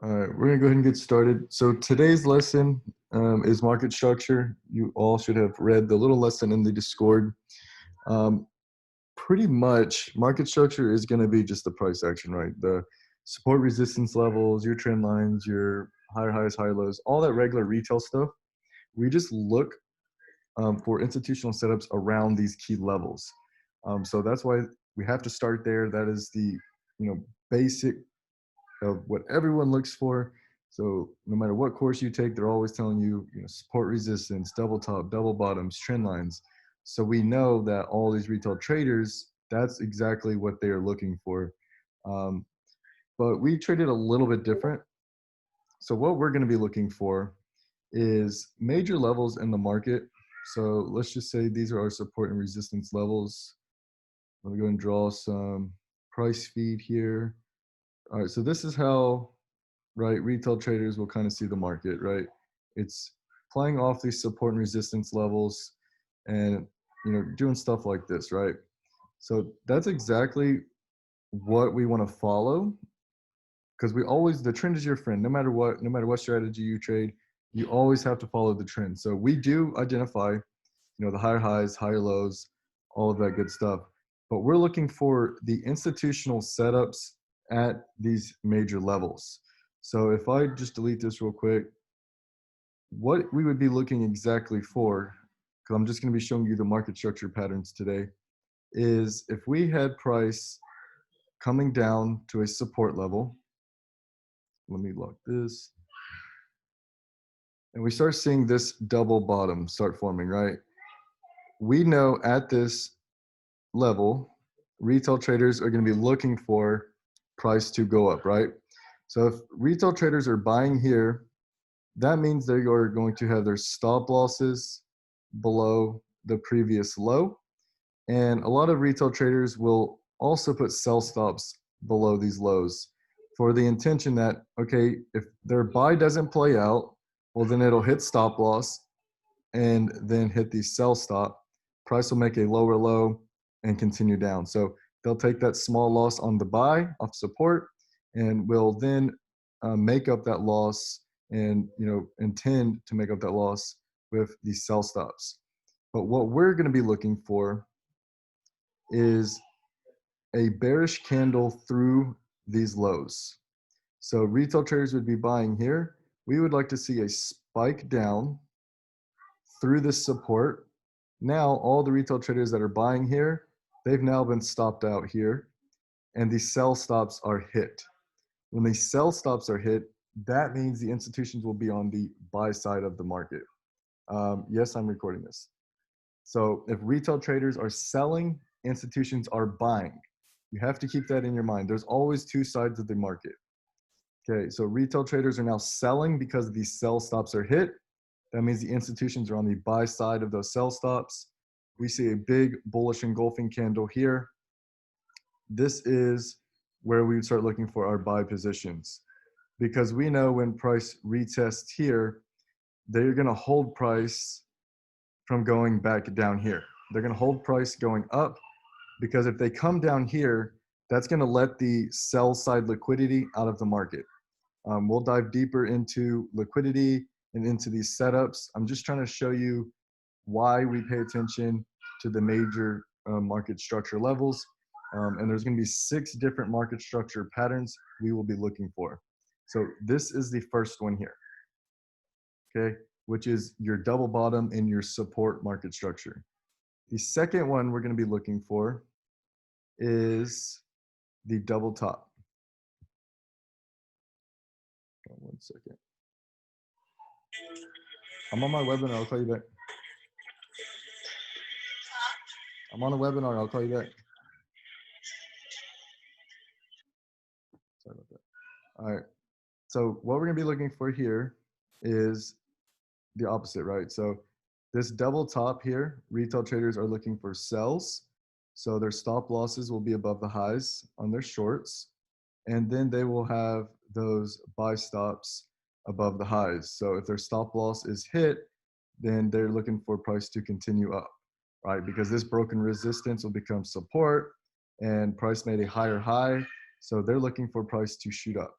All right, we're gonna go ahead and get started. So today's lesson is market structure. You all should have read the little lesson in the Discord. Um, Pretty much, market structure is gonna be just the price action, right? The support resistance levels, your trend lines, your higher highs, higher lows, all that regular retail stuff. We just look for institutional setups around these key levels. So that's why we have to start there. That is the basic of what everyone looks for. So no matter what course you take, they're always telling you, support resistance, double top, double bottoms, trend lines. So we know that all these retail traders, that's exactly what they are looking for. Um, but we traded a little bit different. So what we're going to be looking for is major levels in the market. So let's just say these are our support and resistance levels. Let me go and draw some price feed here. All right, so this is how, right, retail traders will kind of see the market, right? It's playing off these support and resistance levels and, doing stuff like this, right? So that's exactly what we want to follow, because we always, the trend is your friend. No matter what strategy you trade, you always have to follow the trend. So we do identify, the higher highs, higher lows, all of that good stuff. But we're looking for the institutional setups at these major levels. So if I just delete this real quick, what we would be looking exactly for, because I'm just going to be showing you the market structure patterns today, is if we had price coming down to a support level. Let me lock this. And we start seeing this double bottom start forming, right? We know at this level, retail traders are going to be looking for price to go up, right? So if retail traders are buying here, that means they are going to have their stop losses below the previous low. And a lot of retail traders will also put sell stops below these lows for the intention that, okay, if their buy doesn't play out, well, then it'll hit stop loss and then hit the sell stop. Price will make a lower low and continue down. So they'll take that small loss on the buy off support and will then make up that loss and intend to make up that loss with the sell stops. But what we're going to be looking for is a bearish candle through these lows. So retail traders would be buying here. We would like to see a spike down through this support. Now all the retail traders that are buying here, they've now been stopped out here and the sell stops are hit. When the sell stops are hit, that means the institutions will be on the buy side of the market. Yes, I'm recording this. So if retail traders are selling, institutions are buying. You have to keep that in your mind. There's always two sides of the market. Okay, so retail traders are now selling because these sell stops are hit. That means the institutions are on the buy side of those sell stops. We see a big bullish engulfing candle here. This is where we would start looking for our buy positions, because we know when price retests here, they're going to hold price from going back down here. They're going to hold price going up, because if they come down here, that's going to let the sell side liquidity out of the market. We'll dive deeper into liquidity and into these setups. I'm just trying to show you why we pay attention to the major market structure levels. And there's going to be 6 different market structure patterns we will be looking for. So this is the first one here, okay, which is your double bottom in your support market structure. The second one we're going to be looking for is the double top. One second. I'm on my webinar. I'll call you back. I'm on a webinar. I'll call you back. Sorry about that. All right. So what we're going to be looking for here is the opposite, right? So this double top here, retail traders are looking for sells. So their stop losses will be above the highs on their shorts. And then they will have those buy stops above the highs. So if their stop loss is hit, then they're looking for price to continue up, right? Because this broken resistance will become support and price made a higher high. So they're looking for price to shoot up.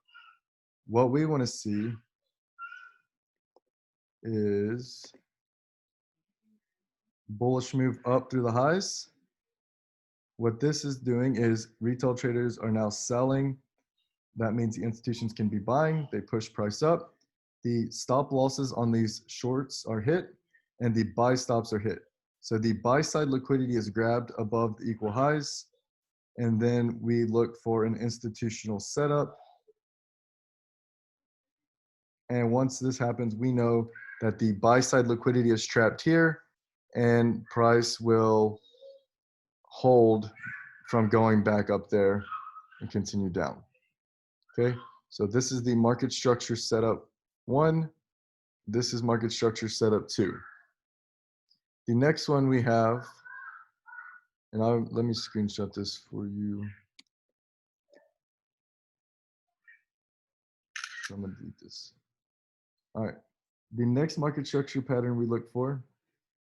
what we want to see is bullish move up through the highs. What this is doing is retail traders are now selling. That means the institutions can be buying. They push price up. The stop losses on these shorts are hit and the buy stops are hit. So the buy side liquidity is grabbed above the equal highs. And then we look for an institutional setup. And once this happens, we know that the buy side liquidity is trapped here and price will hold from going back up there and continue down. Okay, so this is the market structure setup 1. This is market structure setup 2. The next one we have, and let me screenshot this for you. So I'm gonna delete this. All right, the next market structure pattern we look for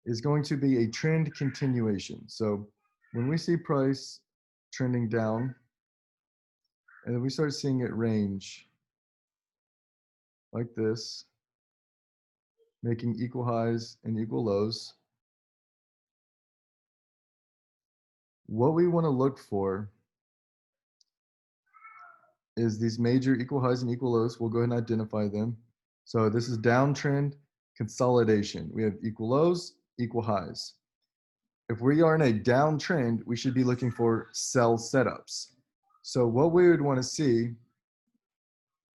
is going to be a trend continuation. So when we see price trending down, and then we start seeing it range like this, making equal highs and equal lows. What we want to look for is these major equal highs and equal lows. We'll go ahead and identify them. So this is downtrend consolidation. We have equal lows, equal highs. If we are in a downtrend, we should be looking for sell setups. So what we would want to see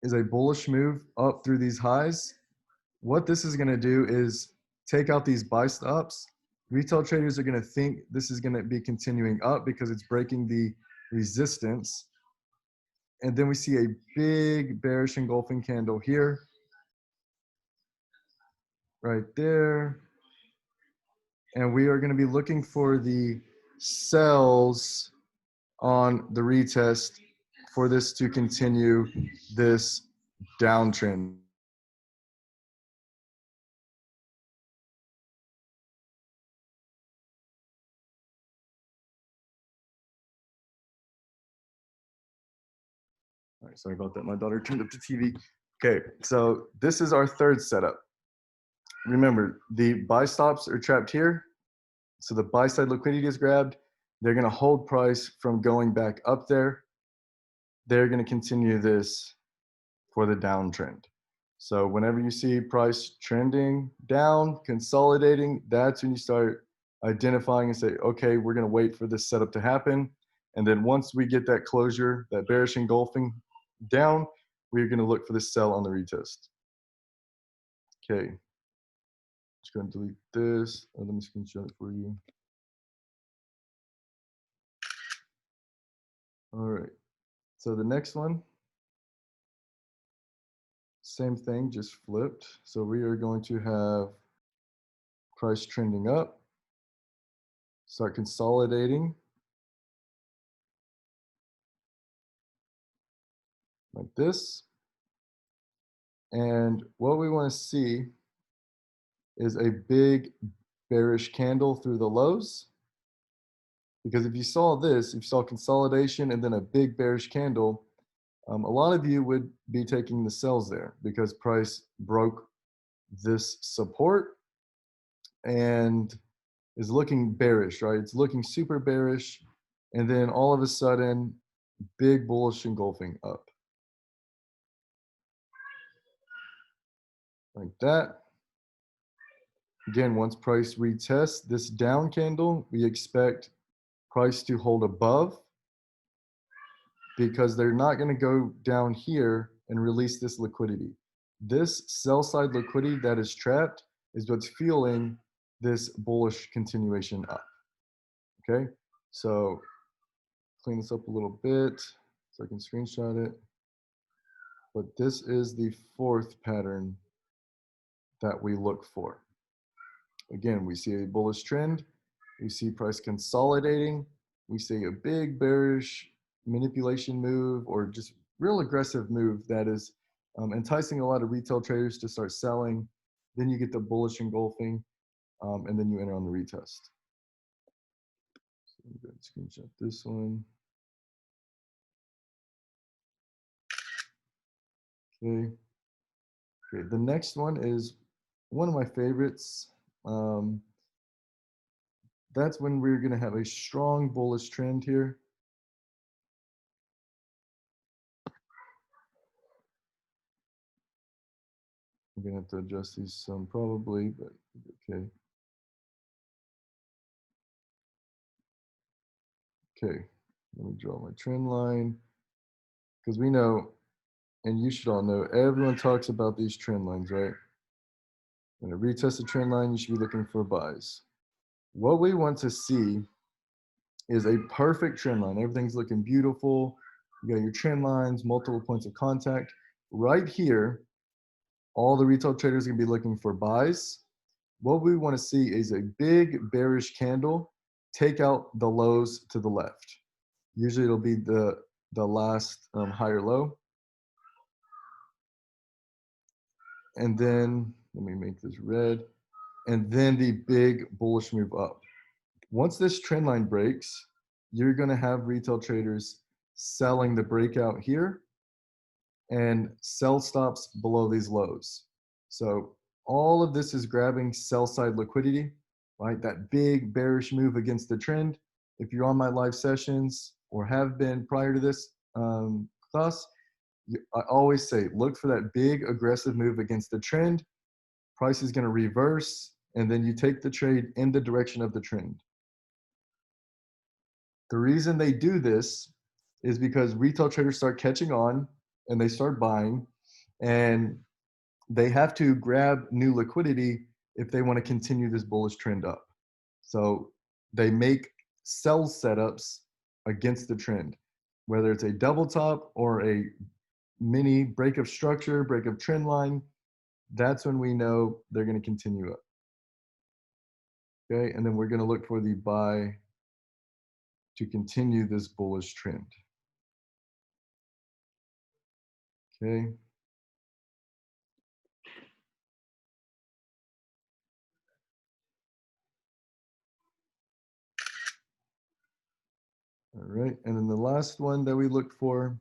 is a bullish move up through these highs. What this is going to do is take out these buy stops. Retail traders are going to think this is going to be continuing up because it's breaking the resistance. And then we see a big bearish engulfing candle here, right there. And we are going to be looking for the sells on the retest for this to continue this downtrend. All right, sorry about that. My daughter turned up the TV. Okay, so this is our third setup. Remember, the buy stops are trapped here. So the buy side liquidity is grabbed. They're going to hold price from going back up there. They're going to continue this for the downtrend. So whenever you see price trending down, consolidating, that's when you start identifying and say, okay, we're going to wait for this setup to happen. And then once we get that closure, that bearish engulfing down, we're going to look for the sell on the retest. Okay. Just going to delete this. Let me screenshot it for you. All right. So the next one, same thing, just flipped. So we are going to have price trending up, start consolidating like this. And what we want to see is a big bearish candle through the lows. Because if you saw this, if you saw consolidation and then a big bearish candle, a lot of you would be taking the sells there because price broke this support and is looking bearish, right? It's looking super bearish. And then all of a sudden, big bullish engulfing up. Like that. Again, once price retests this down candle, we expect price to hold above because they're not going to go down here and release this liquidity. This sell side liquidity that is trapped is what's fueling this bullish continuation up. Okay, so clean this up a little bit so I can screenshot it. But this is the fourth pattern that we look for. Again, we see a bullish trend, we see price consolidating, we see a big bearish manipulation move or just real aggressive move that is enticing a lot of retail traders to start selling. Then you get the bullish engulfing, and then you enter on the retest. So I'm going to screenshot this one. Okay. Okay. The next one is one of my favorites. Um, that's when we're going to have a strong bullish trend here. I'm going to have to adjust these some probably, but okay. Okay. Let me draw my trend line because we know, and you should all know, everyone talks about these trend lines, right? When it retests the trend line, you should be looking for buys. What we want to see is a perfect trend line. Everything's looking beautiful. You got your trend lines, multiple points of contact. Right here, all the retail traders are gonna be looking for buys. What we wanna see is a big bearish candle take out the lows to the left. Usually it'll be the last higher low. And then, let me make this red. And then the big bullish move up. Once this trend line breaks, you're going to have retail traders selling the breakout here and sell stops below these lows. So all of this is grabbing sell side liquidity, right? That big bearish move against the trend. If you're on my live sessions or have been prior to this class, I always say look for that big aggressive move against the trend. Price is going to reverse, and then you take the trade in the direction of the trend. The reason they do this is because retail traders start catching on and they start buying, and they have to grab new liquidity if they want to continue this bullish trend up. So they make sell setups against the trend, whether it's a double top or a mini break of structure, break of trend line. That's when we know they're going to continue up. Okay, and then we're going to look for the buy to continue this bullish trend. Okay. All right, and then the last one that we look for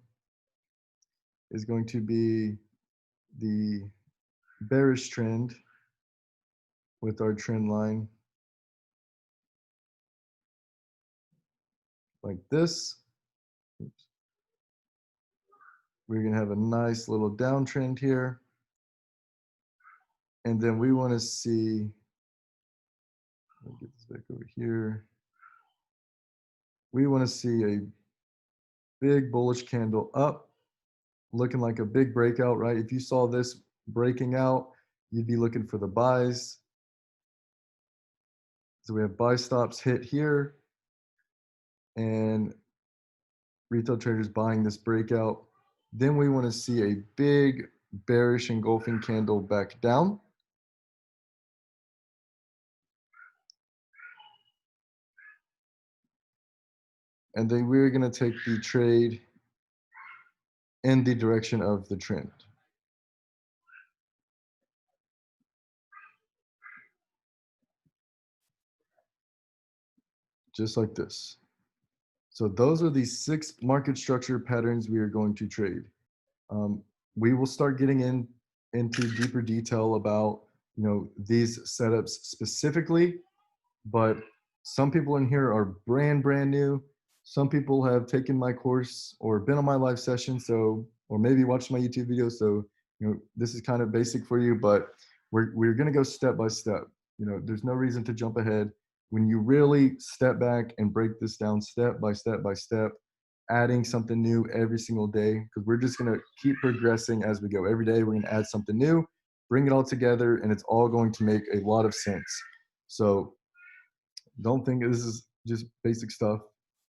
is going to be the bearish trend with our trend line like this. Oops. We're going to have a nice little downtrend here. And then we want to see, let me get this back over here. We want to see a big bullish candle up, looking like a big breakout, right? If you saw this breaking out, you'd be looking for the buys. So we have buy stops hit here, and retail traders buying this breakout. Then we want to see a big bearish engulfing candle back down. And then we're going to take the trade in the direction of the trend. Just like this. So those are the 6 market structure patterns we are going to trade. We will start getting into deeper detail about these setups specifically, but some people in here are brand new. Some people have taken my course or been on my live session, so or maybe watched my YouTube videos. So this is kind of basic for you, but we're gonna go step by step. There's no reason to jump ahead. When you really step back and break this down step by step by step, adding something new every single day, because we're just gonna keep progressing as we go. Every day we're gonna add something new, bring it all together, and it's all going to make a lot of sense. So don't think this is just basic stuff.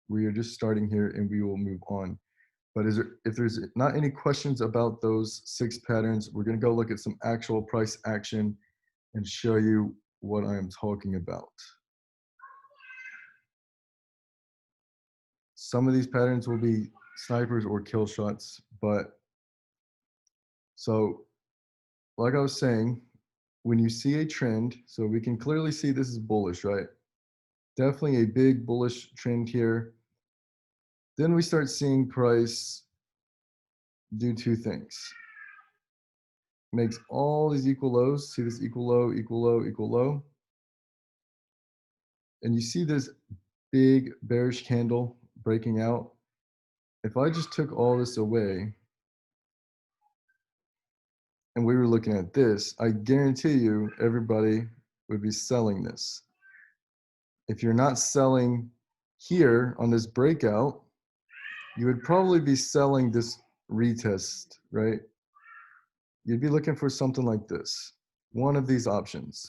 We are just starting here and we will move on. But if there's not any questions about those 6 patterns, we're going to go look at some actual price action and show you what I am talking about. Some of these patterns will be snipers or kill shots, but so like I was saying, when you see a trend, so we can clearly see this is bullish, right? Definitely a big bullish trend here. Then we start seeing price do 2 things. makes all these equal lows. See this equal low, equal low, equal low. And you see this big bearish candle breaking out. If I just took all this away and we were looking at this, I guarantee you everybody would be selling this. If you're not selling here on this breakout, you would probably be selling this retest, right? You'd be looking for something like this, one of these options.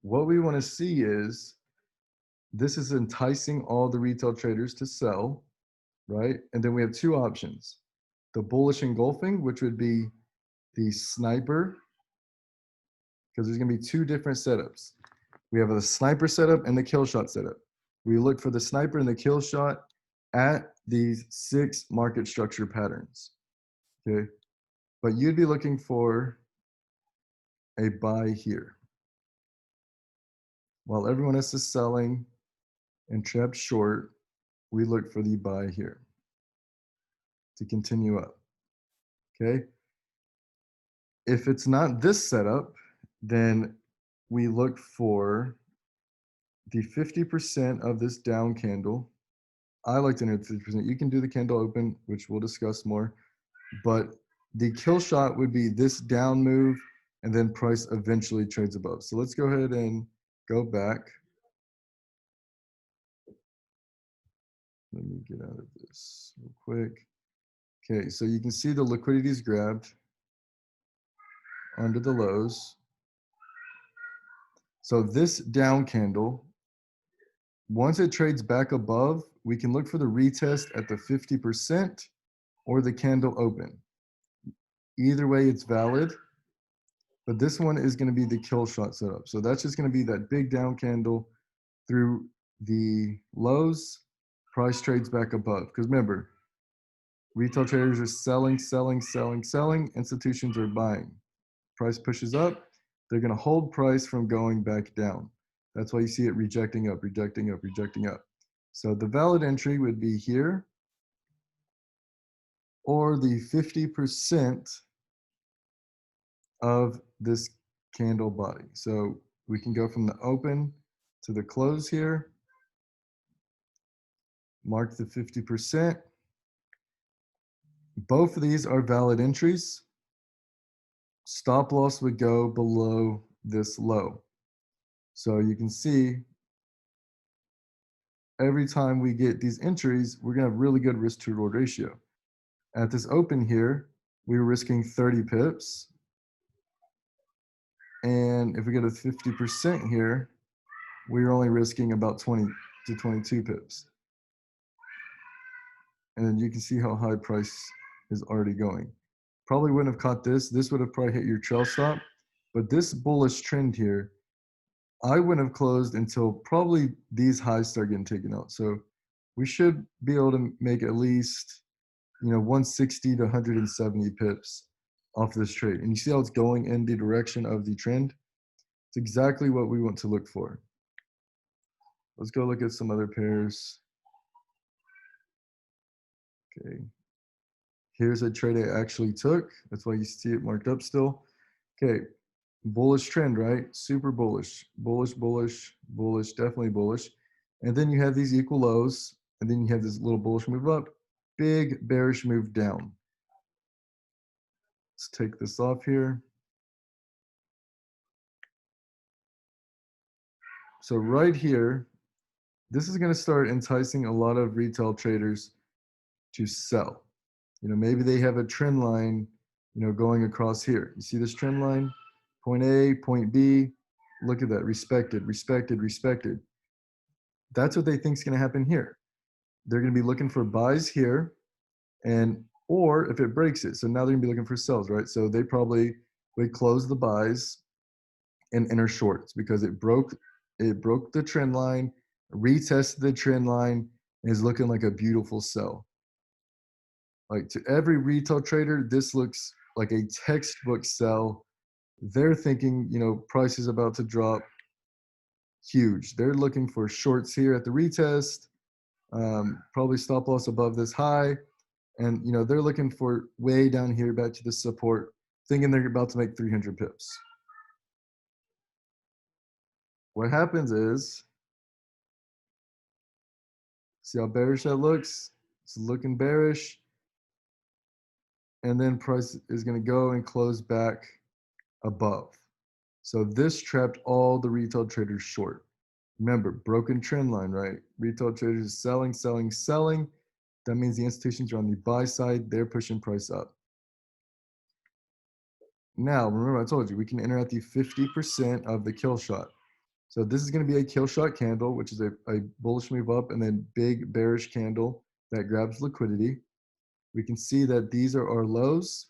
What we want to see is this is enticing all the retail traders to sell, right? And then we have two options. The bullish engulfing, which would be the sniper, because there's going to be two different setups. We have the sniper setup and the kill shot setup. We look for the sniper and the kill shot at these 6 market structure patterns, okay? But you'd be looking for a buy here. While everyone else is selling and trapped short, we look for the buy here to continue up, okay? If it's not this setup, then we look for the 50% of this down candle. I like to know 50%. You can do the candle open, which we'll discuss more, but the kill shot would be this down move and then price eventually trades above. So let's go ahead and go back. Let me get out of this real quick. Okay, so you can see the liquidity is grabbed under the lows. So this down candle, once it trades back above, we can look for the retest at the 50% or the candle open. Either way, it's valid, but this one is going to be the kill shot setup. So that's just going to be that big down candle through the lows, price trades back above. Because remember, retail traders are selling, selling, selling, selling. Institutions are buying. Price pushes up, they're going to hold price from going back down. That's why you see it rejecting up, rejecting up, rejecting up. So the valid entry would be here, or the 50% of this candle body. So we can go from the open to the close here, mark the 50%. Both of these are valid entries. Stop loss would go below this low. So you can see every time we get these entries, we're gonna have really good risk to reward ratio. At this open here, we were risking 30 pips. And if we go to 50% here, we're only risking about 20 to 22 pips. And then you can see how high price is already going. Probably wouldn't have caught this. This would have probably hit your trail stop. But this bullish trend here, I wouldn't have closed until probably these highs start getting taken out. So we should be able to make at least, 160 to 170 pips off this trade. And you see how it's going in the direction of the trend? It's exactly what we want to look for. Let's go look at some other pairs. Okay. Here's a trade I actually took. That's why you see it marked up still. Okay. Bullish trend, right? Super bullish. Bullish, bullish, bullish, definitely bullish. And then you have these equal lows. And then you have this little bullish move up. Big bearish move down. Let's take this off here. So right here, this is going to start enticing a lot of retail traders to sell. Maybe they have a trend line, going across here. You see this trend line? Point A, point B. Look at that. Respected, respected, respected. That's what they think is going to happen here. They're going to be looking for buys here, or if it breaks it. So now they're going to be looking for sells, right? So they probably would close the buys and enter shorts because it broke the trend line, retested the trend line, and is looking like a beautiful sell. Like to every retail trader, this looks like a textbook sell. They're thinking, price is about to drop huge. They're looking for shorts here at the retest, probably stop loss above this high. And, they're looking for way down here back to the support thinking they're about to make 300 pips. What happens is, see how bearish that looks? It's looking bearish. And then price is going to go and close back above. So this trapped all the retail traders short. Remember, broken trend line, right? Retail traders selling, selling, selling. That means the institutions are on the buy side. They're pushing price up. Now, remember I told you, we can enter at the 50% of the kill shot. So this is going to be a kill shot candle, which is a bullish move up, and then big bearish candle that grabs liquidity. We can see that these are our lows.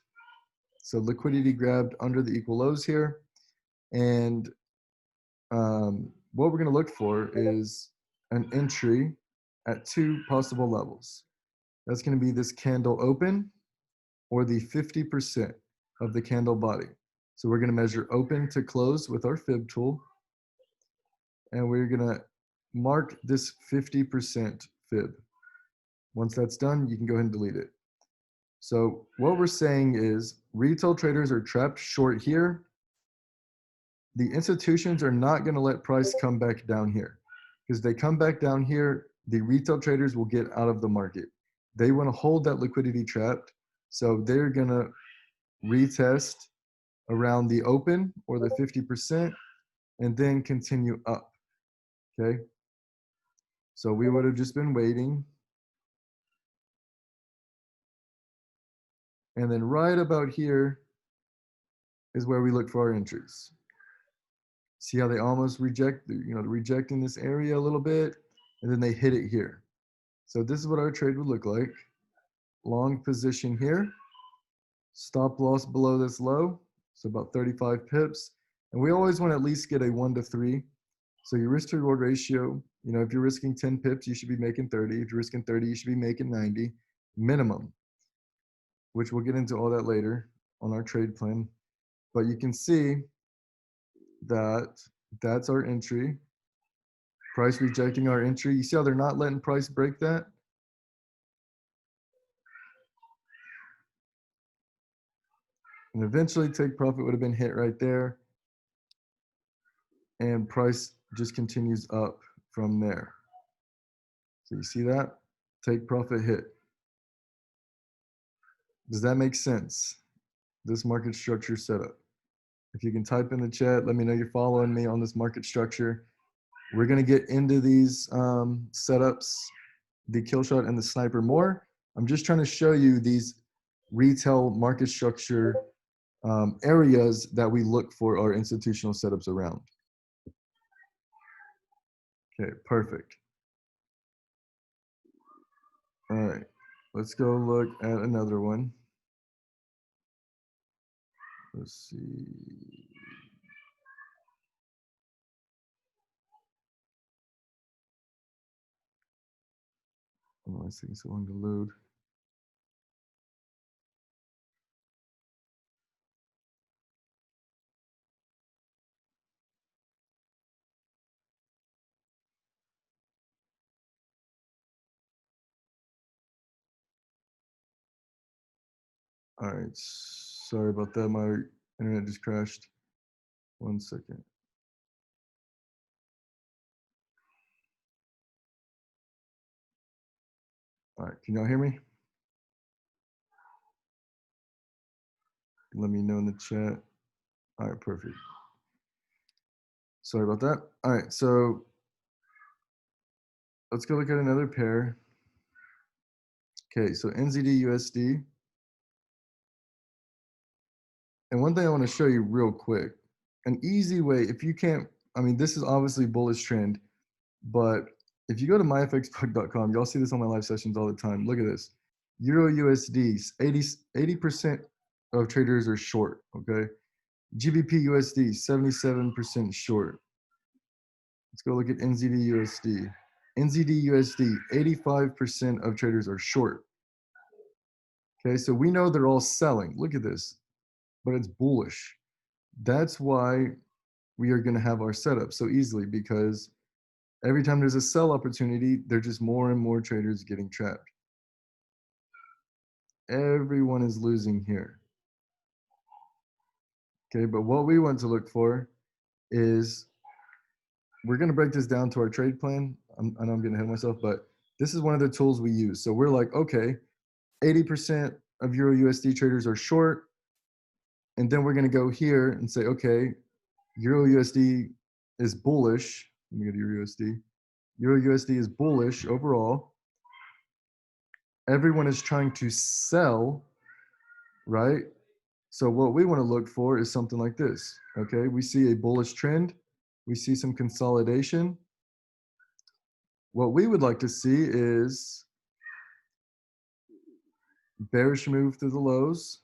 So liquidity grabbed under the equal lows here. And what we're going to look for is an entry at two possible levels. That's going to be this candle open or the 50% of the candle body. So we're going to measure open to close with our fib tool. And we're going to mark this 50% fib. Once that's done, you can go ahead and delete it. So what we're saying is retail traders are trapped short here. The institutions are not going to let price come back down here, because they come back down here, the retail traders will get out of the market. They want to hold that liquidity trapped. So they're going to retest around the open or the 50% and then continue up. Okay. So we would have just been waiting. And then right about here is where we look for our entries. See how they almost reject, rejecting this area a little bit, and then they hit it here. So this is what our trade would look like. Long position here, stop loss below this low, so about 35 pips. And we always want to at least get a 1 to 3. So your risk to reward ratio, if you're risking 10 pips, you should be making 30. If you're risking 30, you should be making 90 minimum, which we'll get into all that later on our trade plan. But you can see that that's our entry. Price rejecting our entry. You see how they're not letting price break that? And eventually take profit would have been hit right there. And price just continues up from there. So you see that? Take profit hit. Does that make sense? This market structure setup. If you can type in the chat, let me know you're following me on this market structure. We're going to get into these setups, the kill shot and the sniper more. I'm just trying to show you these retail market structure areas that we look for our institutional setups around. Okay, perfect. All right, let's go look at another one. Let's see. Oh, it's taking so long to load. All right, sorry about that. My internet just crashed. 1 second. All right, can y'all hear me? Let me know in the chat. All right, perfect. Sorry about that. All right, so let's go look at another pair. Okay, so NZD USD. And one thing I want to show you real quick, an easy way, if you can't, this is obviously bullish trend, but if you go to myfxbug.com, y'all see this on my live sessions all the time. Look at this. Euro USD, 80% of traders are short, okay? GBP USD, 77% short. Let's go look at NZD USD. NZD USD, 85% of traders are short. Okay, so we know they're all selling. Look at this, but it's bullish. That's why we are going to have our setup so easily, because every time there's a sell opportunity, there's just more and more traders getting trapped. Everyone is losing here. Okay, but what we want to look for is we're going to break this down to our trade plan. I know I'm getting ahead of myself, but this is one of the tools we use. So we're like, okay, 80% of Euro USD traders are short. And then we're going to go here and say, okay, Euro USD is bullish. Let me go to Euro USD. Euro USD is bullish overall. Everyone is trying to sell, right? So what we want to look for is something like this. Okay, we see a bullish trend. We see some consolidation. What we would like to see is bearish move through the lows.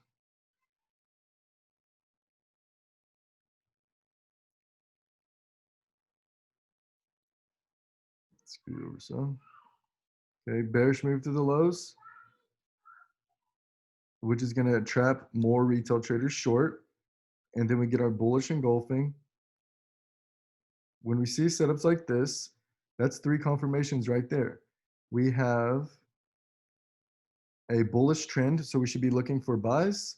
Scoot over some. Okay, bearish move through the lows, which is going to trap more retail traders short. And then we get our bullish engulfing. When we see setups like this, that's 3 confirmations right there. We have a bullish trend, so we should be looking for buys.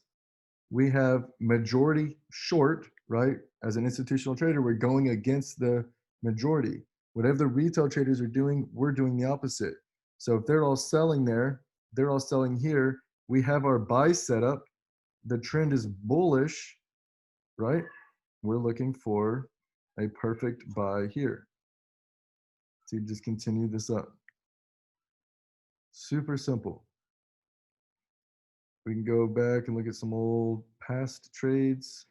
We have majority short, right? As an institutional trader, we're going against the majority. Whatever the retail traders are doing, we're doing the opposite. So if they're all selling there, they're all selling here, we have our buy set up. The trend is bullish, right? We're looking for a perfect buy here to just continue this up. Super simple. We can go back and look at some old past trades.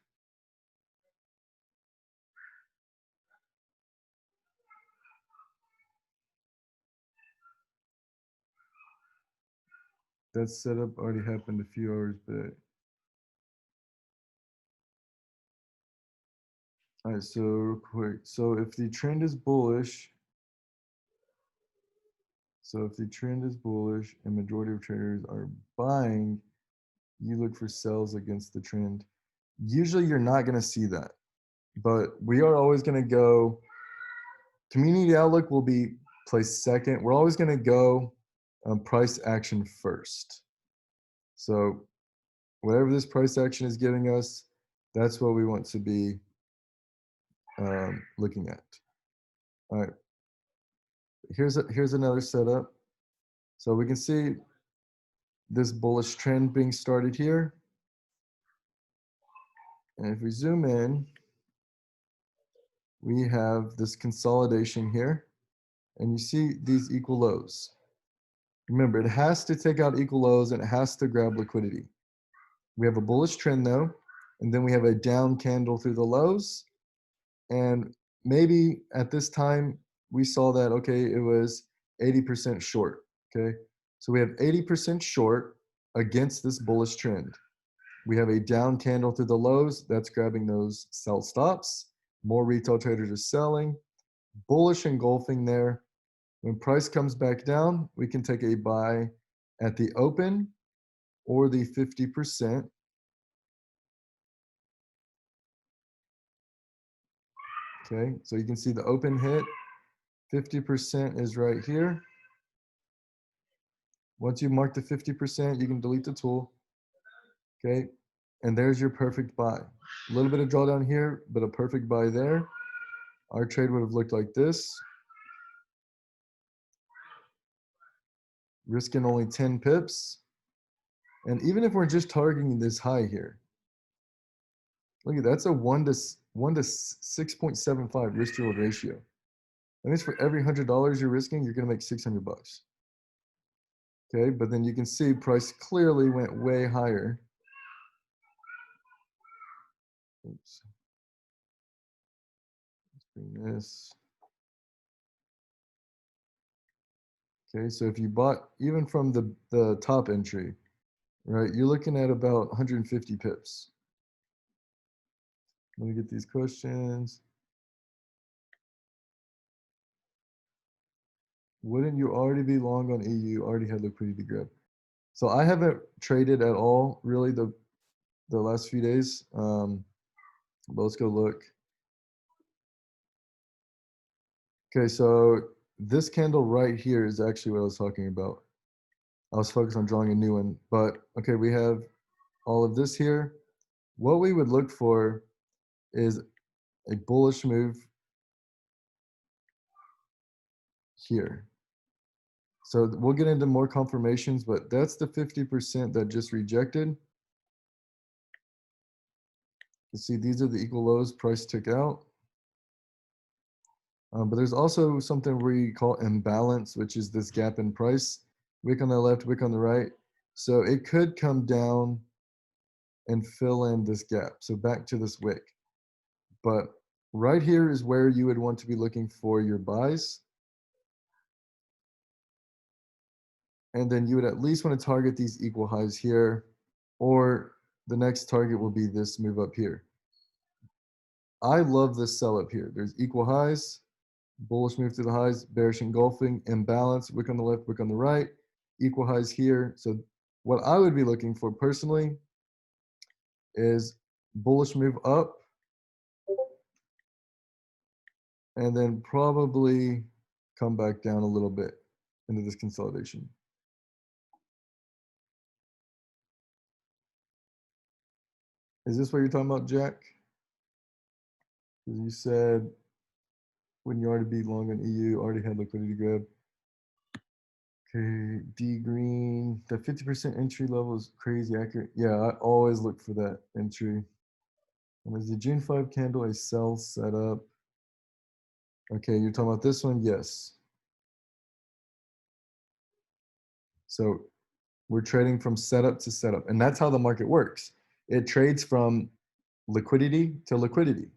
That setup already happened a few hours back. All right, so real quick. So if the trend is bullish, and majority of traders are buying, you look for sells against the trend. Usually you're not going to see that, but we are always going to go, community outlook will be placed second. We're always going to go price action first. So whatever this price action is giving us, that's what we want to be looking at. All right. Here's another setup. So we can see this bullish trend being started here. And if we zoom in, we have this consolidation here. And you see these equal lows. Remember, it has to take out equal lows and it has to grab liquidity. We have a bullish trend though, and then we have a down candle through the lows. And maybe at this time, we saw that, okay, it was 80% short, okay? So we have 80% short against this bullish trend. We have a down candle through the lows. That's grabbing those sell stops. More retail traders are selling. Bullish engulfing there. When price comes back down, we can take a buy at the open or the 50%. Okay, so you can see the open hit. 50% is right here. Once you mark the 50%, you can delete the tool. Okay, and there's your perfect buy. A little bit of drawdown here, but a perfect buy there. Our trade would have looked like this. Risking only 10 pips. And even if we're just targeting this high here, look at that's a 1 to 6.75 risk to reward ratio. That means for every $100 you're risking, you're gonna make 600 bucks. Okay, but then you can see price clearly went way higher. Oops. Let's bring this. Okay, so if you bought even from the top entry, right, you're looking at about 150 pips. Let me get these questions. Wouldn't you already be long on EU? Already had liquidity grab. So I haven't traded at all really the last few days. But let's go look. Okay, so this candle right here is actually what I was talking about. I was focused on drawing a new one, but okay, we have all of this here. what we would look for is a bullish move here. So we'll get into more confirmations, but that's the 50% that just rejected. You see, these are the equal lows price took out. But there's also something we call imbalance, which is this gap in price. Wick on the left, wick on the right. So it could come down and fill in this gap. So back to this wick. But right here is where you would want to be looking for your buys. And then you would at least want to target these equal highs here, or the next target will be this move up here. I love this sell up here. There's equal highs, bullish move to the highs, bearish engulfing, imbalance, wick on the left, wick on the right, equal highs here. So what I would be looking for personally is bullish move up, and then probably come back down a little bit into this consolidation. Is this what you're talking about, Jack? Because you said when you already be long on EU, already had liquidity grab. Okay, D green, the 50% entry level is crazy accurate. Yeah, I always look for that entry. And is the June 5 candle a sell setup? Okay, you're talking about this one? Yes. So we're trading from setup to setup, and that's how the market works. It trades from liquidity to liquidity,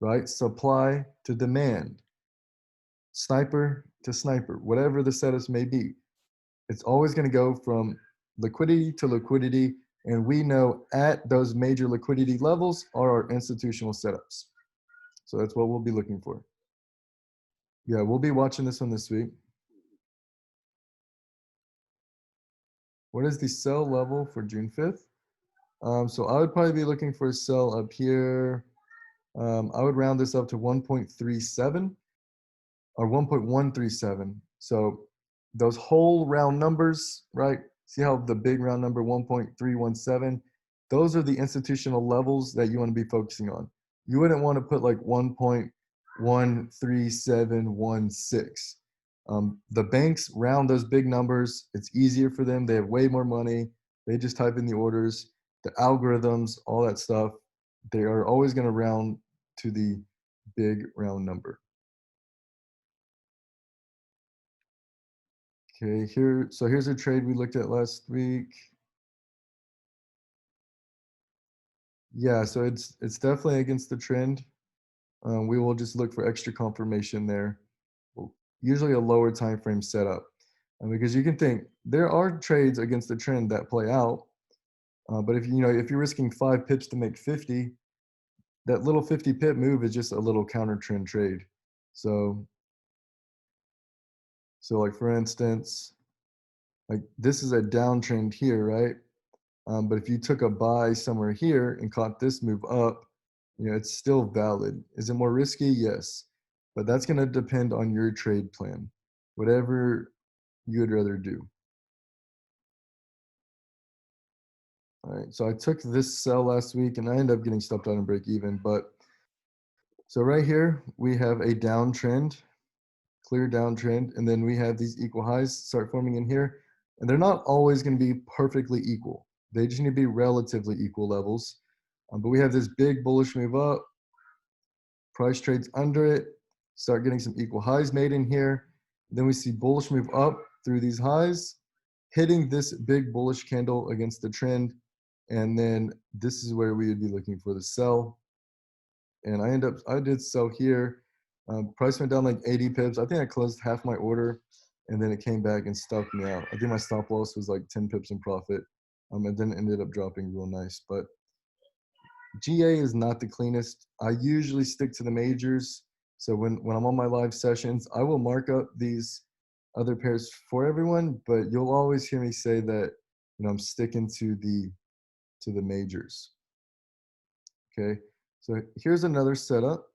right? Supply to demand, sniper to sniper, whatever the setups may be. It's always going to go from liquidity to liquidity, and we know at those major liquidity levels are our institutional setups. So that's what we'll be looking for. Yeah, we'll be watching this one this week. What is the sell level for June 5th? So I would probably be looking for a sell up here. I would round this up to 1.37 or 1.137. So those whole round numbers, right? See how the big round number 1.317, those are the institutional levels that you want to be focusing on. You wouldn't want to put like 1.13716. The banks round those big numbers. It's easier for them. They have way more money. They just type in the orders, the algorithms, all that stuff. They are always going to round to the big round number. Okay, here's a trade we looked at last week. Yeah, so it's definitely against the trend. We will just look for extra confirmation there. Usually a lower time frame setup, because you can think there are trades against the trend that play out, but if you're risking 5 pips to make 50, that little 50 pip move is just a little counter trend trade. So like for instance, like this is a downtrend here, right? But if you took a buy somewhere here and caught this move up, it's still valid. Is it more risky? Yes. But that's going to depend on your trade plan, whatever you would rather do. All right. So I took this sell last week and I ended up getting stopped out and break even. But so right here, we have a downtrend, clear downtrend. And then we have these equal highs start forming in here. And they're not always going to be perfectly equal. They just need to be relatively equal levels. But we have this big bullish move up, price trades under it, start getting some equal highs made in here. Then we see bullish move up through these highs, hitting this big bullish candle against the trend. And then this is where we would be looking for the sell. And I did sell here. Price went down like 80 pips. I think I closed half my order and then it came back and stopped me out. I think my stop loss was like 10 pips in profit. And then ended up dropping real nice. But GA is not the cleanest. I usually stick to the majors. So when I'm on my live sessions, I will mark up these other pairs for everyone, but you'll always hear me say that I'm sticking to the majors. Okay, so here's another setup.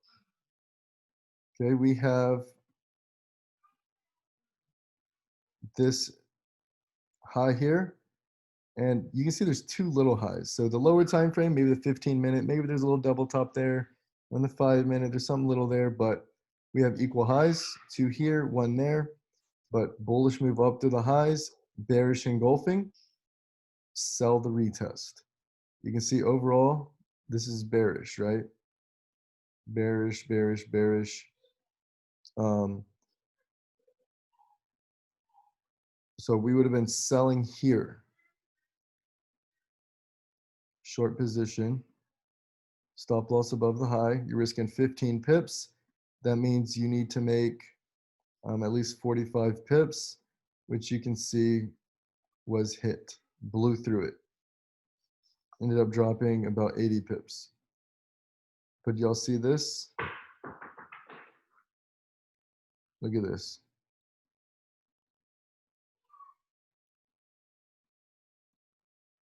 Okay, we have this high here, And you can see there's two little highs. So the lower time frame, maybe the 15-minute, maybe there's a little double top there. On the 5-minute, there's something little there, but we have equal highs, two here, one there. But bullish move up to the highs, bearish engulfing, sell the retest. You can see overall, this is bearish, right? Bearish, bearish, bearish. So we would have been selling here. Short position. Stop loss above the high. You're risking 15 pips. That means you need to make at least 45 pips, which you can see was hit. Blew through it. Ended up dropping about 80 pips. But y'all see this? Look at this.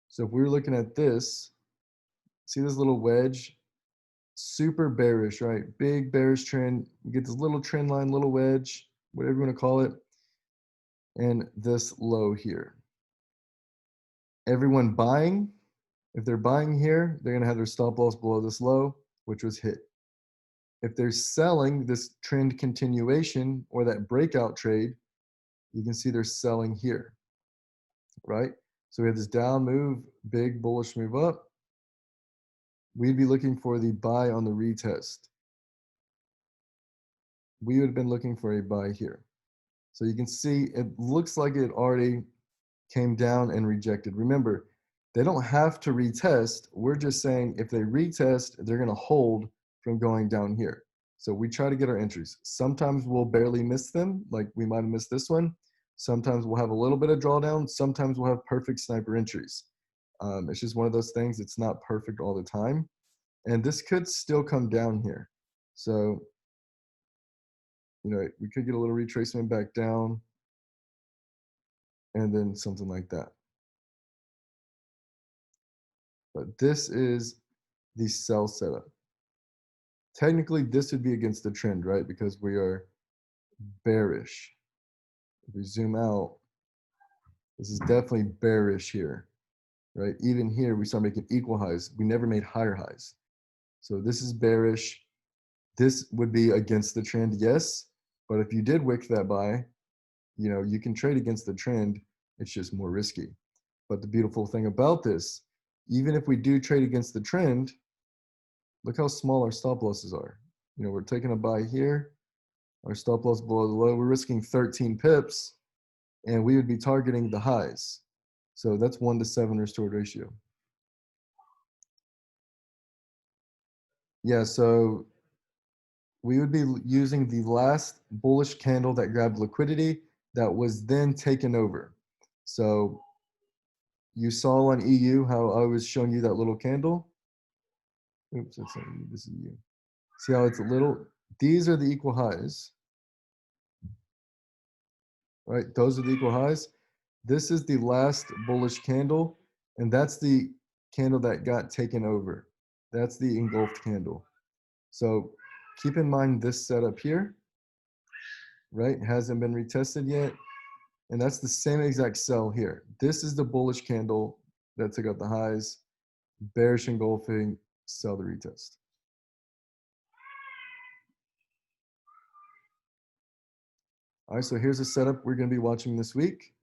So if we were looking at this, see this little wedge? Super bearish, right? Big bearish trend. You get this little trend line, little wedge, whatever you want to call it, and this low here. Everyone buying, if they're buying here, they're going to have their stop loss below this low, which was hit. If they're selling this trend continuation or that breakout trade, you can see they're selling here, right? So we have this down move, big bullish move up. We'd be looking for the buy on the retest. We would have been looking for a buy here. So you can see it looks like it already came down and rejected. Remember, they don't have to retest. We're just saying if they retest, they're going to hold from going down here. So we try to get our entries. Sometimes we'll barely miss them, like we might have missed this one. Sometimes we'll have a little bit of drawdown. Sometimes we'll have perfect sniper entries. It's just one of those things. It's not perfect all the time. And this could still come down here. So, you know, we could get a little retracement back down and then something like that. But this is the sell setup. Technically, this would be against the trend, right? Because we are bearish. If we zoom out, this is definitely bearish here, right? Even here, we start making equal highs. We never made higher highs. So this is bearish. This would be against the trend, yes. But if you did wick that buy, you know, you can trade against the trend. It's just more risky. But the beautiful thing about this, even if we do trade against the trend, look how small our stop losses are. You know, we're taking a buy here. Our stop loss below the low. We're risking 13 pips, and we would be targeting the highs. So that's 1-to-7 restored ratio. Yeah, so we would be using the last bullish candle that grabbed liquidity that was then taken over. So you saw on EU how I was showing you that little candle. Oops, that's not EU, this is EU. See how it's a little, these are the equal highs, right? Those are the equal highs. This is the last bullish candle, and that's the candle that got taken over. That's the engulfed candle. So keep in mind this setup here, right? Hasn't been retested yet. And that's the same exact sell here. This is the bullish candle that took out the highs, bearish engulfing, sell the retest. All right, so here's a setup we're going to be watching this week.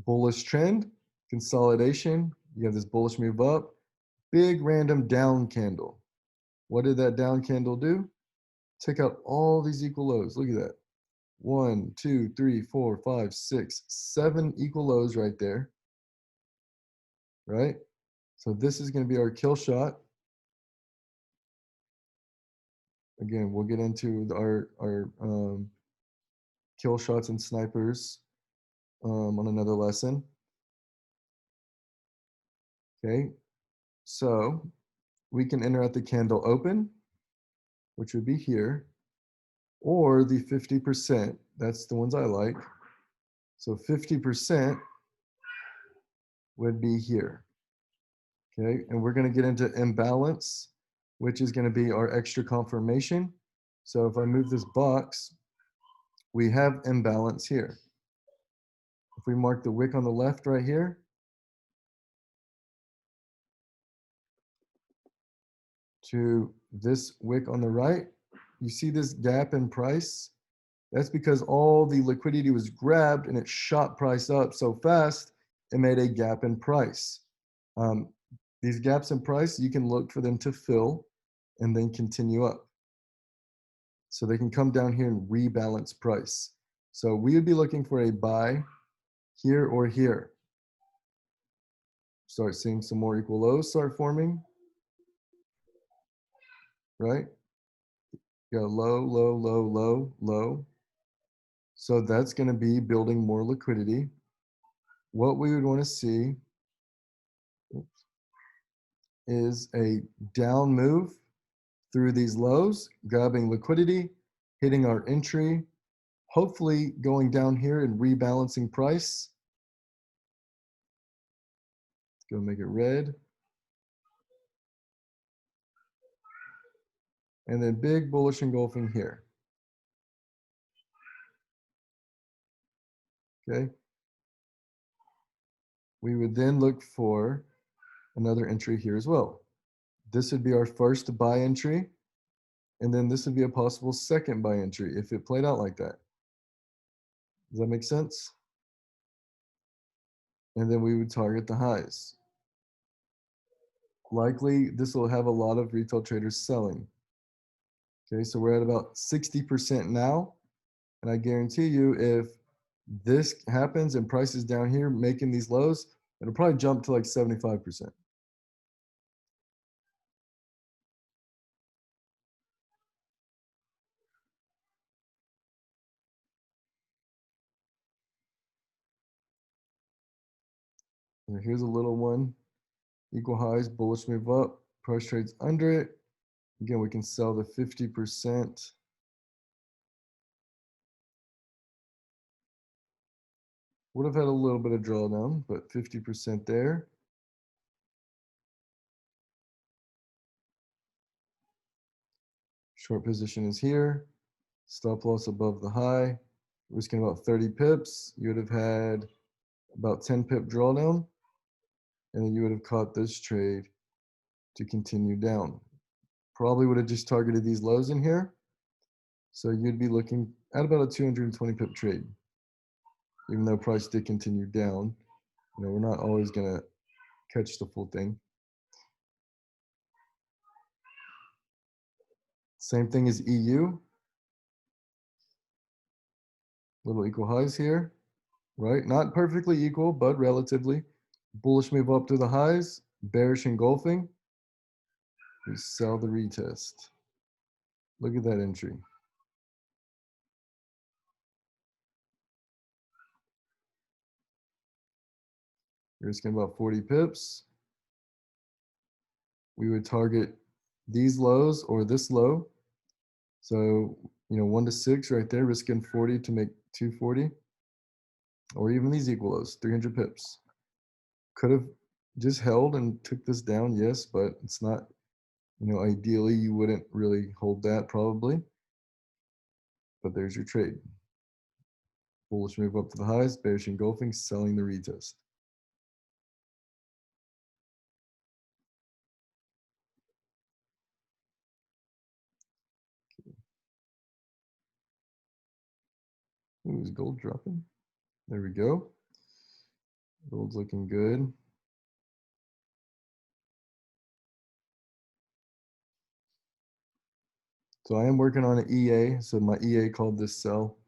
Bullish trend, consolidation. You have this bullish move up, big random down candle. What did that down candle do? Take out all these equal lows. Look at that. 1, 2, 3, 4, 5, 6, 7 equal lows right there. Right? So this is going to be our kill shot. Again, we'll get into our kill shots and snipers on another lesson. Okay, so we can enter at the candle open, which would be here, or the 50%. That's the ones I like. So 50% would be here. Okay, and we're going to get into imbalance, which is going to be our extra confirmation. So if I move this box, we have imbalance here. If we mark the wick on the left right here, to this wick on the right. You see this gap in price? That's because all the liquidity was grabbed and it shot price up so fast, it made a gap in price. Um, these gaps in price, you can look for them to fill and then continue up. So they can come down here and rebalance price. So we would be looking for a buy here or here. Start seeing some more equal lows start forming, right? You got low, low, low, low, low. So that's going to be building more liquidity. What we would want to see is a down move through these lows, grabbing liquidity, hitting our entry, hopefully going down here and rebalancing price. Go make it red. And then big bullish engulfing here. Okay. We would then look for another entry here as well. This would be our first buy entry. And then this would be a possible second buy entry if it played out like that. Does that make sense? And then we would target the highs. Likely, this will have a lot of retail traders selling. Okay, so we're at about 60% now. And I guarantee you, if this happens and price is down here making these lows, it'll probably jump to like 75%. And here's a little one. Equal highs, bullish move up, price trades under it. Again, we can sell the 50%. Would have had a little bit of drawdown, but 50% there. Short position is here. Stop loss above the high. Risking about 30 pips. You would have had about 10 pip drawdown. And then you would have caught this trade to continue down. Probably would have just targeted these lows in here. So you'd be looking at about a 220 pip trade. Even though price did continue down, you know, we're not always going to catch the full thing. Same thing as EU. Little equal highs here, right? Not perfectly equal, but relatively. Bullish move up to the highs, bearish engulfing. We sell the retest. Look at that entry. You're risking about 40 pips. We would target these lows or this low. So, you know, 1 to 6 right there, risking 40 to make 240. Or even these equal lows, 300 pips. Could have just held and took this down, yes, but it's not, you know, ideally you wouldn't really hold that probably. But there's your trade. Bullish move up to the highs, bearish engulfing, selling the retest. Ooh, is gold dropping? There we go. Gold's looking good. So I am working on an EA. So my EA called this sell.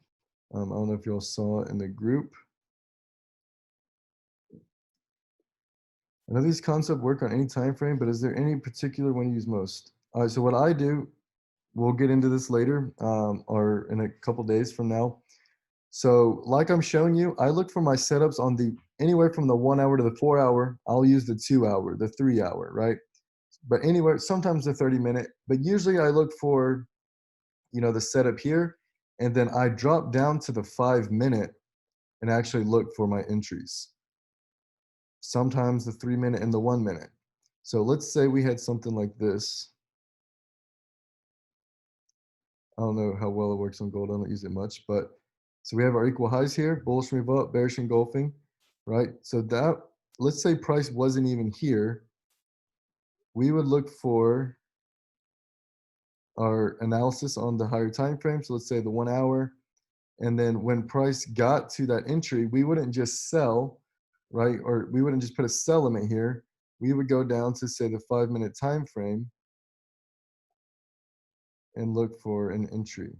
I don't know if y'all saw it in the group. I know these concepts work on any time frame, but is there any particular one you use most? All right, so what I do, we'll get into this later or in a couple days from now. So like I'm showing you, I look for my setups on the anywhere from the 1 hour to the 4 hour. I'll use the 2 hour, the 3 hour, right? But anywhere, sometimes the 30-minute, but usually I look for, you know, the setup here, and then I drop down to the 5-minute and actually look for my entries. Sometimes the 3-minute and the 1-minute. So let's say we had something like this. I don't know how well it works on gold. I don't use it much, but so we have our equal highs here, bullish move up, bearish engulfing, right? So that, let's say price wasn't even here. We would look for our analysis on the higher time frame. So let's say the 1 hour. And then when price got to that entry, we wouldn't just sell, right? Or we wouldn't just put a sell limit here. We would go down to say the 5-minute time frame and look for an entry.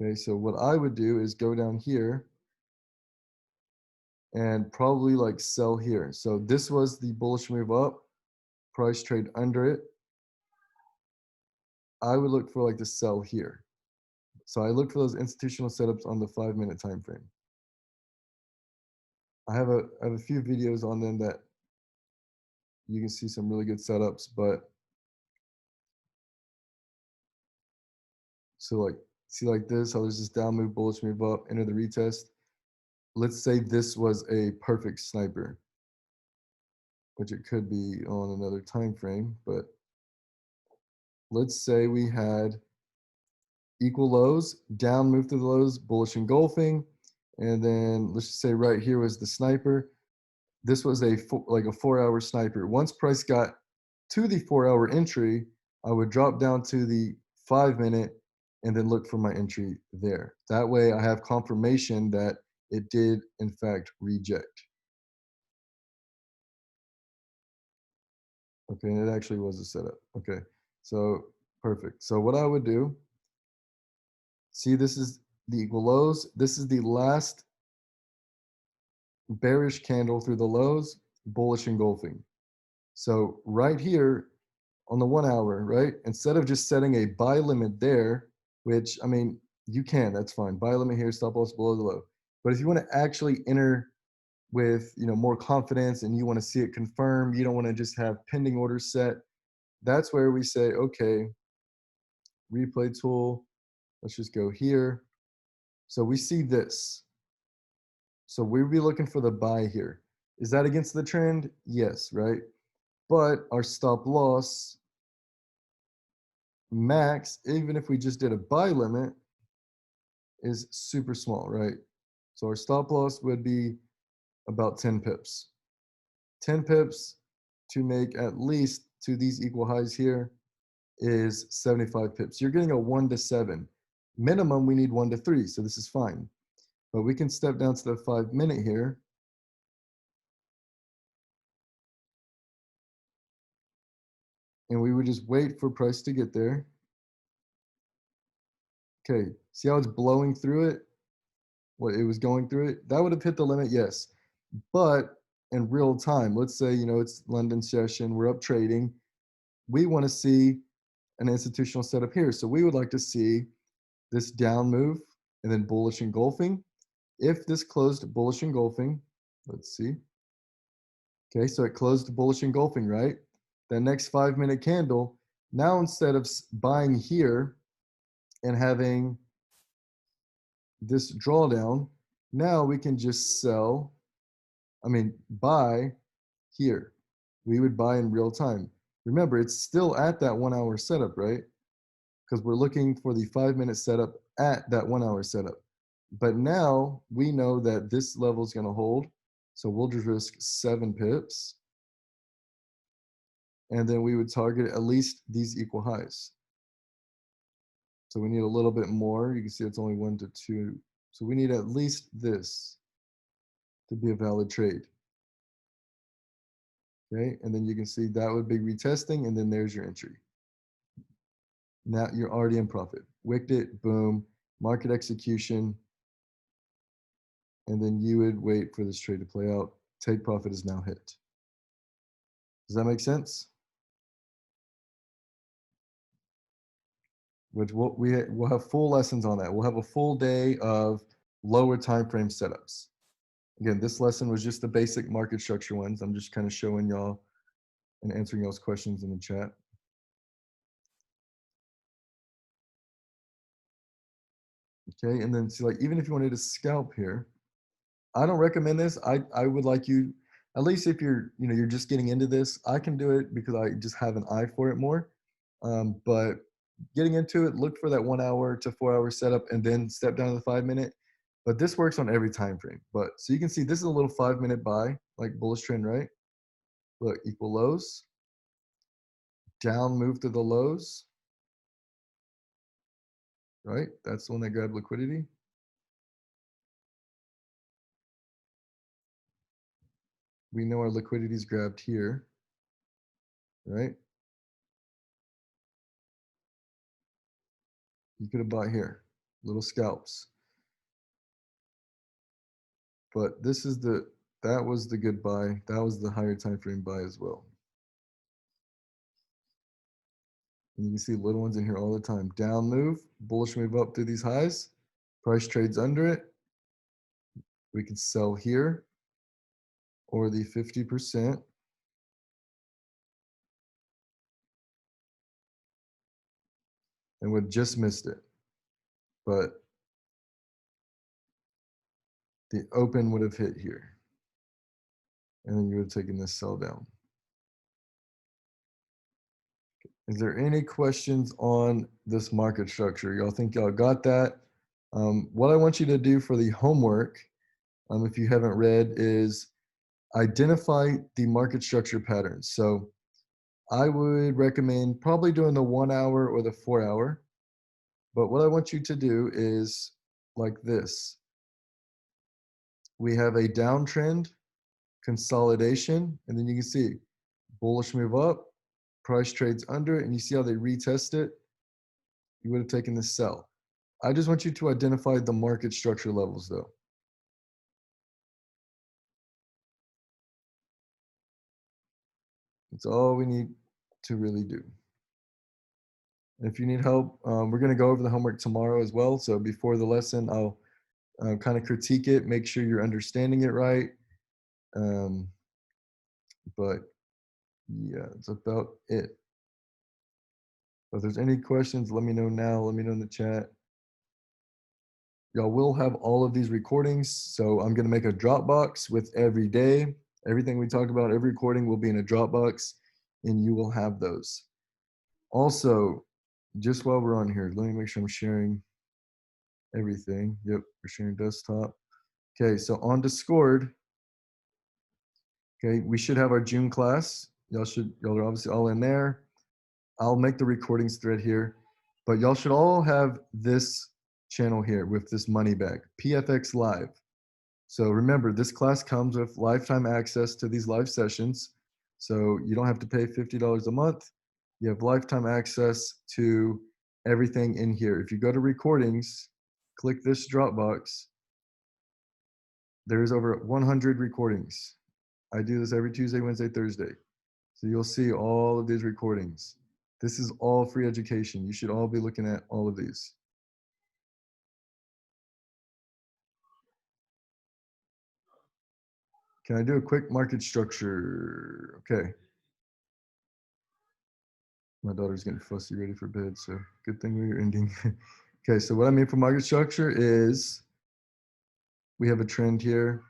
Okay, so what I would do is go down here and probably like sell here. So this was the bullish move up, price trade under it. I would look for like the sell here. So I look for those institutional setups on the 5-minute time frame. I have a few videos on them that you can see some really good setups, but so like see like this, how there's this down move, bullish move up, enter the retest. Let's say this was a perfect sniper, which it could be on another time frame, but let's say we had equal lows, down move to the lows, bullish engulfing, and then let's just say right here was the sniper. This was like a 4-hour sniper. Once price got to the 4-hour entry, I would drop down to the 5-minute and then look for my entry there. That way I have confirmation that it did in fact reject. Okay, and it actually was a setup. Okay, so perfect. So what I would do, see this is the equal lows. This is the last bearish candle through the lows, bullish engulfing. So right here on the 1 hour, right? Instead of just setting a buy limit there, which I mean, you can, that's fine. Buy limit here, stop loss below the low. But if you want to actually enter with more confidence and you want to see it confirmed, you don't want to just have pending orders set, that's where we say, okay, replay tool, let's just go here. So we see this. So we'd be looking for the buy here. Is that against the trend? Yes, right? But our stop loss max, even if we just did a buy limit, is super small, right? So our stop loss would be about 10 pips. 10 pips to make at least to these equal highs here is 75 pips. You're getting a 1 to 7. Minimum, we need 1 to 3, so this is fine. But we can step down to the 5-minute here. And we would just wait for price to get there. Okay, see how it's blowing through it? What it was going through it? That would have hit the limit, yes. But in real time, let's say, it's London session, we're up trading. We want to see an institutional setup here. So we would like to see this down move and then bullish engulfing. If this closed bullish engulfing, let's see. Okay, so it closed bullish engulfing, right? That next 5-minute candle, now instead of buying here and having this drawdown, now we can just buy here. We would buy in real time. Remember, it's still at that 1-hour setup, right? Because we're looking for the 5-minute setup at that 1-hour setup. But now we know that this level is going to hold. So we'll just risk 7 pips. And then we would target at least these equal highs. So we need a little bit more. You can see it's only 1 to 2. So we need at least this to be a valid trade. Okay, and then you can see that would be retesting, and then there's your entry. Now you're already in profit. Wicked it, boom, market execution, and then you would wait for this trade to play out. Take profit is now hit. Does that make sense? Which we'll have full lessons on that. We'll have a full day of lower time frame setups. Again, this lesson was just the basic market structure ones. I'm just kind of showing y'all and answering y'all's questions in the chat. Okay, and then see, like, even if you wanted to scalp here, I don't recommend this. I would like you, at least if you're just getting into this, I can do it because I just have an eye for it more. But getting into it, look for that 1-hour to 4-hour setup and then step down to the 5-minute. But this works on every time frame. But so you can see this is a little 5-minute buy, like bullish trend, right? Look, equal lows, down move to the lows, right? That's the one that grabbed liquidity. We know our liquidity is grabbed here, right? You could have bought here, little scalps. But this is that was the good buy. That was the higher time frame buy as well. And you can see little ones in here all the time. Down move, bullish move up through these highs. Price trades under it. We can sell here or the 50%. And would just missed it. But the open would have hit here. And then you would have taken this sell down. Is there any questions on this market structure? Y'all think y'all got that? What I want you to do for the homework, if you haven't read, is identify the market structure patterns. So I would recommend probably doing the 1 hour or the 4 hour. But what I want you to do is like this. We have a downtrend, consolidation, and then you can see bullish move up, price trades under it, and you see how they retest it. You would have taken this sell. I just want you to identify the market structure levels though. That's all we need to really do. And if you need help, we're going to go over the homework tomorrow as well. So before the lesson, I'll kind of critique it, make sure you're understanding it right. But yeah, that's about it. If there's any questions, let me know now. Let me know in the chat. Y'all will have all of these recordings. So I'm going to make a Dropbox with every day. Everything we talk about, every recording will be in a Dropbox, and you will have those. Also, just while we're on here, let me make sure I'm sharing everything. Yep, we're sharing desktop. Okay, so on Discord, okay, we should have our June class. Y'all are obviously all in there. I'll make the recordings thread here, but y'all should all have this channel here with this money bag, PFX Live. So remember, this class comes with lifetime access to these live sessions. So you don't have to pay $50 a month. You have lifetime access to everything in here. If you go to recordings, click this Dropbox, there's over 100 recordings. I do this every Tuesday, Wednesday, Thursday. So you'll see all of these recordings. This is all free education. You should all be looking at all of these. Can I do a quick market structure? Okay. My daughter's getting fussy, ready for bed, so good thing we're ending. Okay, so what I mean for market structure is we have a trend here.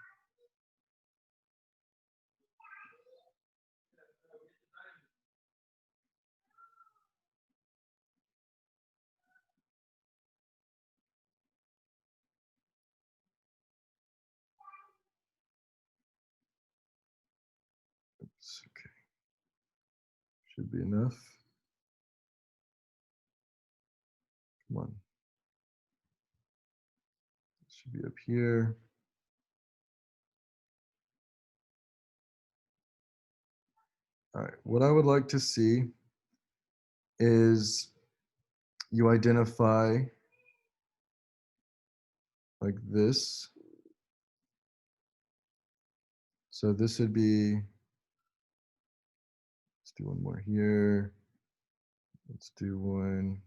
Oops, okay. Should be enough. Come on. Should be up here. All right, what I would like to see is you identify like this. So this would be, let's do one more here. Let's do one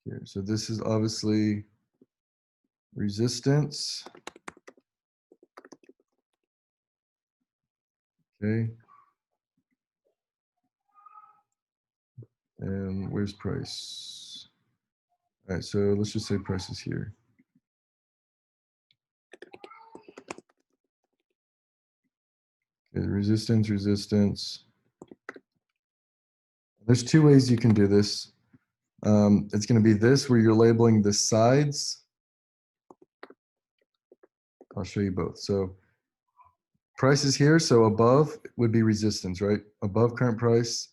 here. So this is obviously resistance. Okay. And where's price? All right, so let's just say price is here. Okay, resistance, resistance. There's two ways you can do this. It's going to be this where you're labeling the sides. I'll show you both. So price is here, so above would be resistance, right? Above current price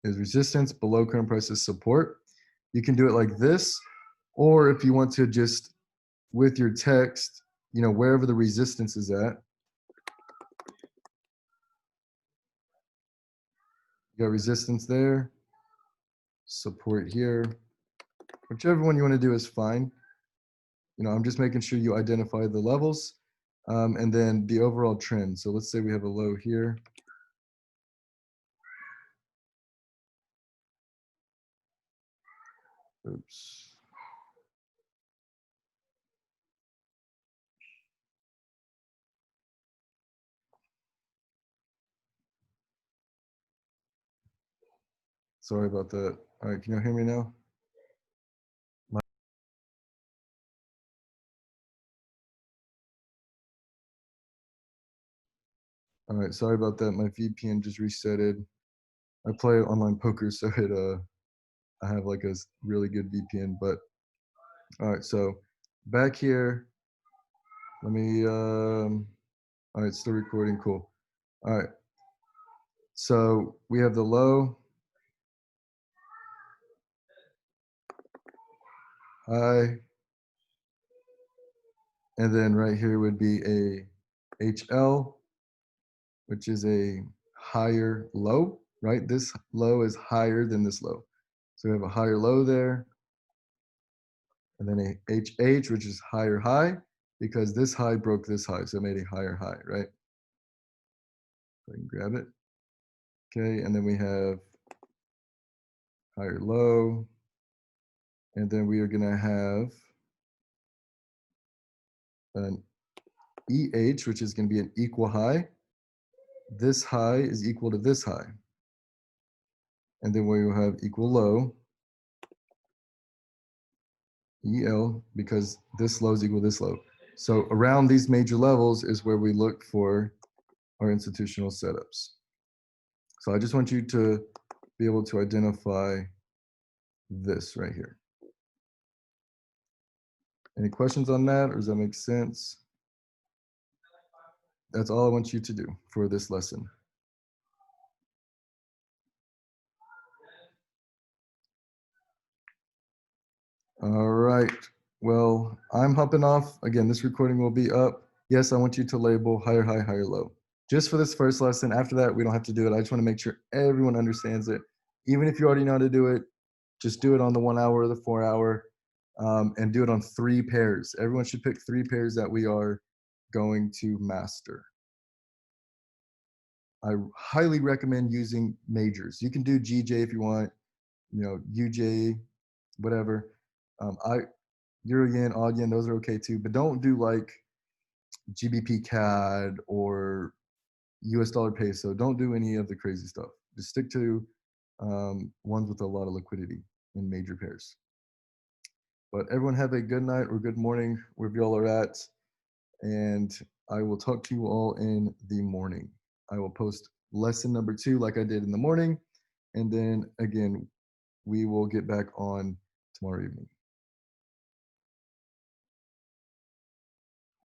is resistance, below current price is support. You can do it like this, Or if you want to just, with your text, wherever the resistance is at, you got resistance there, support here, whichever one you want to do is fine. I'm just making sure you identify the levels, and then the overall trend. So let's say we have a low here. Oops. Sorry about that. All right, can you hear me now? All right, sorry about that. My VPN just resetted. I play online poker, so I have like a really good VPN. But all right, so back here, let me. All right, still recording. Cool. All right, so we have the low, high, and then right here would be a HL, which is a higher low, right? This low is higher than this low. So we have a higher low there, and then a HH, which is higher high, because this high broke this high, so it made a higher high, right? So I can grab it. Okay, and then we have higher low, and then we are gonna have an EH, which is gonna be an equal high. This high is equal to this high. And then we will have equal low, EL, because this low is equal to this low. So around these major levels is where we look for our institutional setups. So I just want you to be able to identify this right here. Any questions on that, or does that make sense? That's all I want you to do for this lesson. All right. Well, I'm hopping off. Again, this recording will be up. Yes, I want you to label higher high, higher low. Just for this first lesson. After that, we don't have to do it. I just want to make sure everyone understands it. Even if you already know how to do it, just do it on the 1 hour or the 4 hour, and do it on 3 pairs. Everyone should pick 3 pairs that we are going to master. I highly recommend using majors. You can do GJ if you want, UJ, whatever. Euro yen, odd yen, those are okay too, but don't do like GBP CAD or US dollar peso. Don't do any of the crazy stuff. Just stick to ones with a lot of liquidity in major pairs. But everyone have a good night or good morning wherever y'all are at. And I will talk to you all in the morning. I will post lesson number 2 like I did in the morning. And then again, we will get back on tomorrow evening.